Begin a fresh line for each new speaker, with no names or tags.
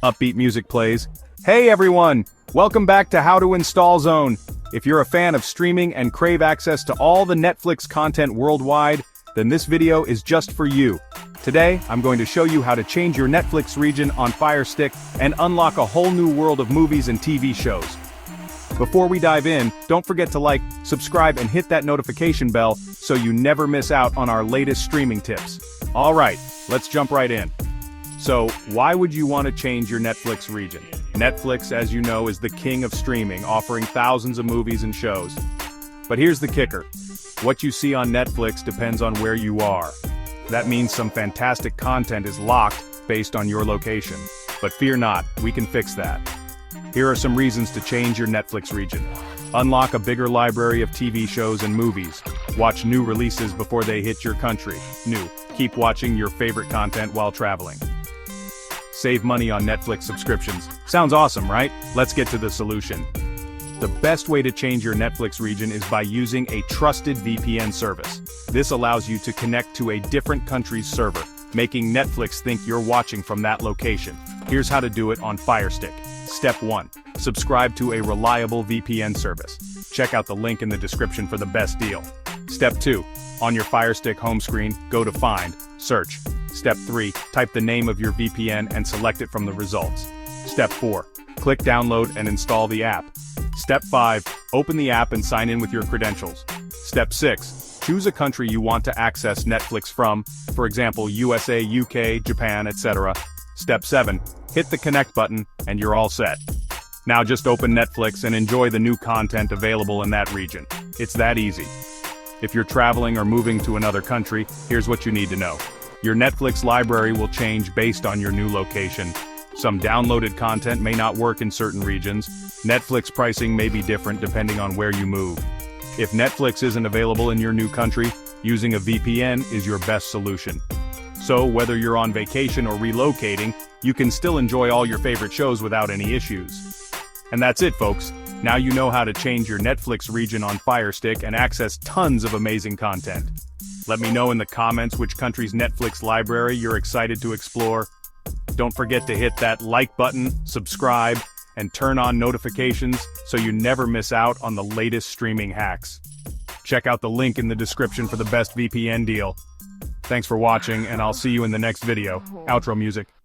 Upbeat music plays. Hey everyone! Welcome back to How to Install Zone. If you're a fan of streaming and crave access to all the Netflix content worldwide, then this video is just for you. Today, I'm going to show you how to change your Netflix region on FireStick and unlock a whole new world of movies and TV shows. Before we dive in, don't forget to like, subscribe, and hit that notification bell so you never miss out on our latest streaming tips. Alright, let's jump right in. So, why would you want to change your Netflix region? Netflix, as you know, is the king of streaming, offering thousands of movies and shows. But here's the kicker. What you see on Netflix depends on where you are. That means some fantastic content is locked based on your location. But fear not, we can fix that. Here are some reasons to change your Netflix region. Unlock a bigger library of TV shows and movies. Watch new releases before they hit your country. Keep watching your favorite content while traveling. Save money on Netflix subscriptions. Sounds awesome, right? Let's get to the solution. The best way to change your Netflix region is by using a trusted VPN service. This allows you to connect to a different country's server, making Netflix think you're watching from that location. Here's how to do it on FireStick. Step 1. Subscribe to a reliable VPN service. Check out the link in the description for the best deal. Step 2. On your FireStick home screen, go to Find, Search. Step 3. Type the name of your VPN and select it from the results. Step 4. Click Download and install the app. Step 5. Open the app and sign in with your credentials. Step 6. Choose a country you want to access Netflix from, for example USA, UK, Japan, etc. Step 7. Hit the connect button, and you're all set. Now just open Netflix and enjoy the new content available in that region. It's that easy. If you're traveling or moving to another country, here's what you need to know. Your Netflix library will change based on your new location. Some downloaded content may not work in certain regions. Netflix pricing may be different depending on where you move. If Netflix isn't available in your new country, using a VPN is your best solution. So whether you're on vacation or relocating, you can still enjoy all your favorite shows without any issues. And that's it, folks. Now you know how to change your Netflix region on FireStick and access tons of amazing content. Let me know in the comments which country's Netflix library you're excited to explore. Don't forget to hit that like button, subscribe, and turn on notifications so you never miss out on the latest streaming hacks. Check out the link in the description for the best VPN deal. Thanks for watching, and I'll see you in the next video. Outro music.